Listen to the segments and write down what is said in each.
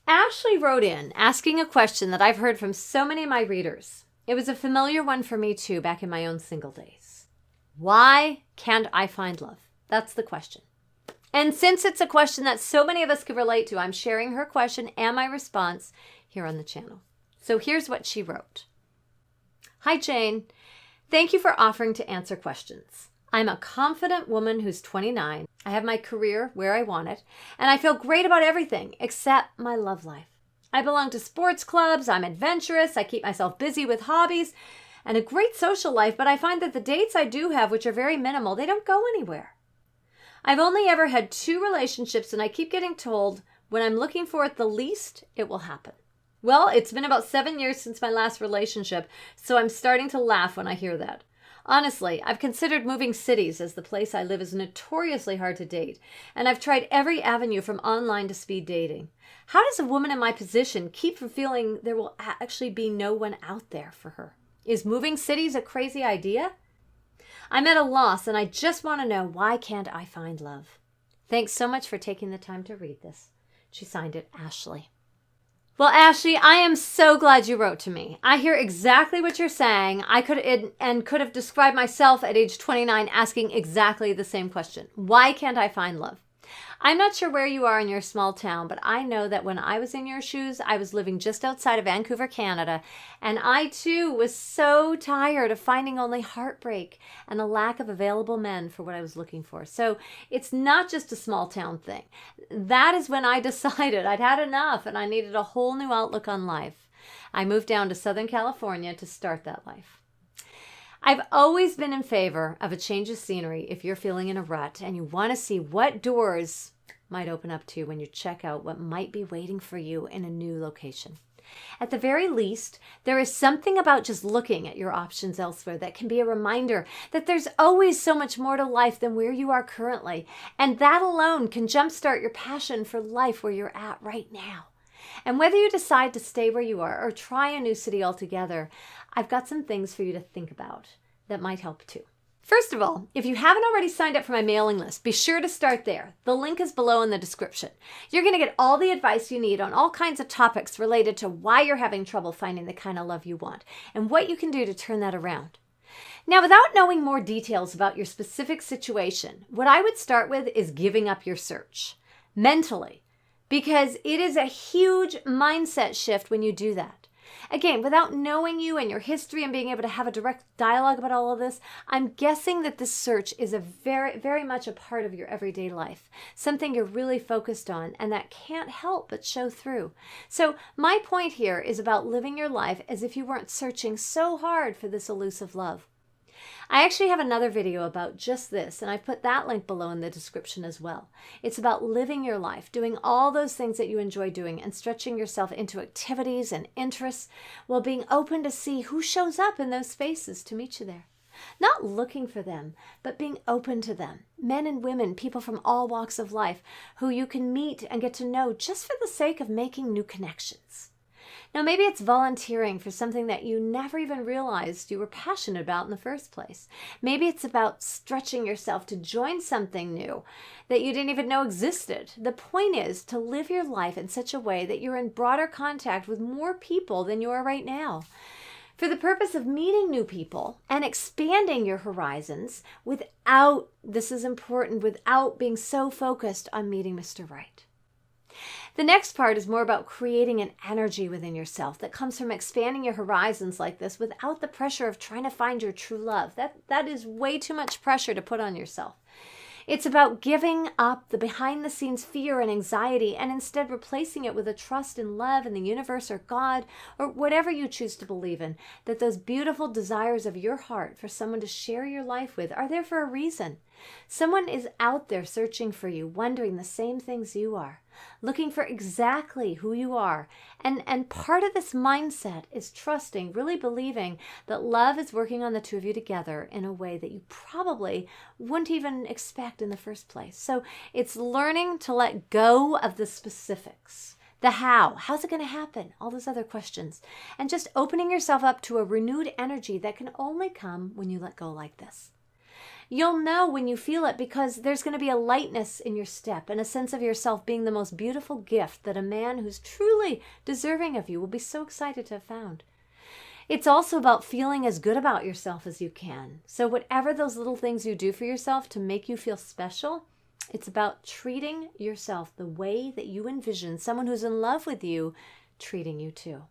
Ashley wrote in asking a question that I've heard from so many of my readers. It was a familiar one for me too back in my own single days. Why can't I find love? That's the question. And since it's a question that so many of us can relate to, I'm sharing her question and my response here on the channel. So here's what she wrote. Hi, Jane. Thank you for offering to answer questions. I'm a confident woman who's 29. I have my career where I want it, and I feel great about everything except my love life. I belong to sports clubs, I'm adventurous, I keep myself busy with hobbies, and a great social life, but I find that the dates I do have, which are very minimal, they don't go anywhere. I've only ever had 2 relationships, and I keep getting told when I'm looking for it the least, it will happen. Well, it's been about 7 years since my last relationship, so I'm starting to laugh when I hear that. Honestly, I've considered moving cities as the place I live is notoriously hard to date, and I've tried every avenue from online to speed dating. How does a woman in my position keep from feeling there will actually be no one out there for her? Is moving cities a crazy idea? I'm at a loss, and I just want to know, why can't I find love? Thanks so much for taking the time to read this. She signed it, Ashley. Well, Ashley, I am so glad you wrote to me. I hear exactly what you're saying. I could have described myself at age 29 asking exactly the same question. Why can't I find love? I'm not sure where you are in your small town, but I know that when I was in your shoes, I was living just outside of Vancouver, Canada, and I too was so tired of finding only heartbreak and a lack of available men for what I was looking for. So it's not just a small town thing. That is when I decided I'd had enough and I needed a whole new outlook on life. I moved down to Southern California to start that life. I've always been in favor of a change of scenery if you're feeling in a rut and you want to see what doors might open up to you when you check out what might be waiting for you in a new location. At the very least, there is something about just looking at your options elsewhere that can be a reminder that there's always so much more to life than where you are currently, and that alone can jumpstart your passion for life where you're at right now. And whether you decide to stay where you are or try a new city altogether, I've got some things for you to think about that might help too. First of all, if you haven't already signed up for my mailing list, be sure to start there. The link is below in the description. You're going to get all the advice you need on all kinds of topics related to why you're having trouble finding the kind of love you want and what you can do to turn that around. Now, without knowing more details about your specific situation, what I would start with is giving up your search mentally, because it is a huge mindset shift when you do that. Again, without knowing you and your history and being able to have a direct dialogue about all of this, I'm guessing that this search is a very, very much a part of your everyday life, something you're really focused on and that can't help but show through. So my point here is about living your life as if you weren't searching so hard for this elusive love. I actually have another video about just this, and I've put that link below in the description as well. It's about living your life, doing all those things that you enjoy doing and stretching yourself into activities and interests while being open to see who shows up in those spaces to meet you there. Not looking for them, but being open to them. Men and women, people from all walks of life who you can meet and get to know just for the sake of making new connections. Now, maybe it's volunteering for something that you never even realized you were passionate about in the first place. Maybe it's about stretching yourself to join something new that you didn't even know existed. The point is to live your life in such a way that you're in broader contact with more people than you are right now, for the purpose of meeting new people and expanding your horizons without, this is important, without being so focused on meeting Mr. Right. The next part is more about creating an energy within yourself that comes from expanding your horizons like this without the pressure of trying to find your true love. That is way too much pressure to put on yourself. It's about giving up the behind-the-scenes fear and anxiety and instead replacing it with a trust in love in the universe or God or whatever you choose to believe in, that those beautiful desires of your heart for someone to share your life with are there for a reason. Someone is out there searching for you, wondering the same things you are, looking for exactly who you are. And part of this mindset is trusting, really believing that love is working on the two of you together in a way that you probably wouldn't even expect in the first place. So it's learning to let go of the specifics. The how, how's it going to happen? All those other questions. And just opening yourself up to a renewed energy that can only come when you let go like this. You'll know when you feel it because there's going to be a lightness in your step and a sense of yourself being the most beautiful gift that a man who's truly deserving of you will be so excited to have found. It's also about feeling as good about yourself as you can. So whatever those little things you do for yourself to make you feel special, it's about treating yourself the way that you envision someone who's in love with you treating you too.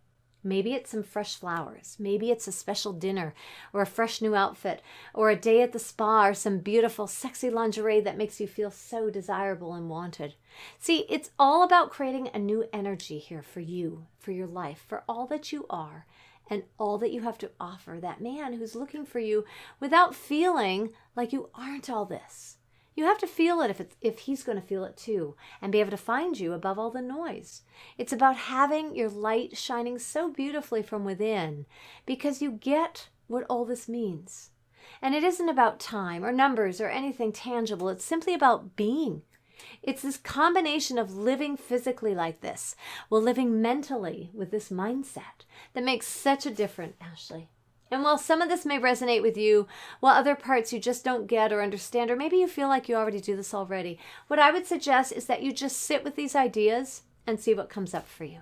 Maybe it's some fresh flowers. Maybe it's a special dinner or a fresh new outfit or a day at the spa or some beautiful, sexy lingerie that makes you feel so desirable and wanted. See, it's all about creating a new energy here for you, for your life, for all that you are and all that you have to offer that man who's looking for you without feeling like you aren't all this. You have to feel it if he's going to feel it too and be able to find you above all the noise. It's about having your light shining so beautifully from within because you get what all this means. And it isn't about time or numbers or anything tangible. It's simply about being. It's this combination of living physically like this while living mentally with this mindset that makes such a difference, Ashley. And while some of this may resonate with you, while other parts you just don't get or understand, or maybe you feel like you already do this already, what I would suggest is that you just sit with these ideas and see what comes up for you.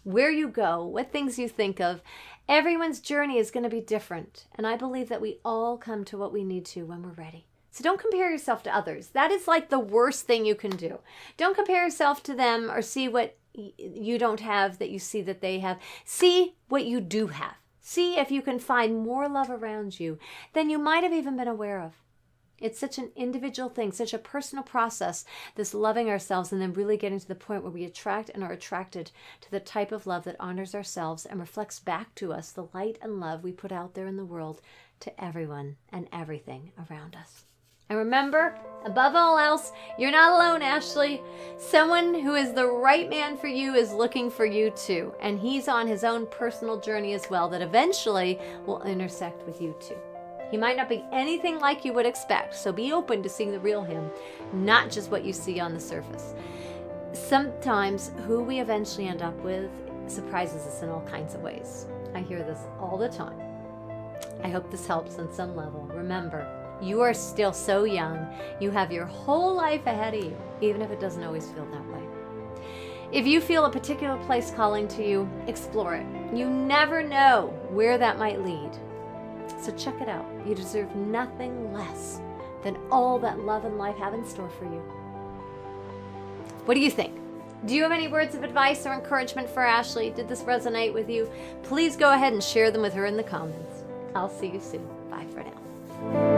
Where you go, what things you think of, everyone's journey is going to be different. And I believe that we all come to what we need to when we're ready. So don't compare yourself to others. That is like the worst thing you can do. Don't compare yourself to them or see what you don't have that you see that they have. See what you do have. See if you can find more love around you than you might have even been aware of. It's such an individual thing, such a personal process, this loving ourselves and then really getting to the point where we attract and are attracted to the type of love that honors ourselves and reflects back to us the light and love we put out there in the world to everyone and everything around us. And remember, above all else, you're not alone, Ashley. Someone who is the right man for you is looking for you too. And he's on his own personal journey as well that eventually will intersect with you too. He might not be anything like you would expect, so be open to seeing the real him, not just what you see on the surface. Sometimes who we eventually end up with surprises us in all kinds of ways. I hear this all the time. I hope this helps on some level. Remember, you are still so young. You have your whole life ahead of you, even if it doesn't always feel that way. If you feel a particular place calling to you, explore it. You never know where that might lead. So check it out. You deserve nothing less than all that love and life have in store for you. What do you think? Do you have any words of advice or encouragement for Ashley? Did this resonate with you? Please go ahead and share them with her in the comments. I'll see you soon. Bye for now.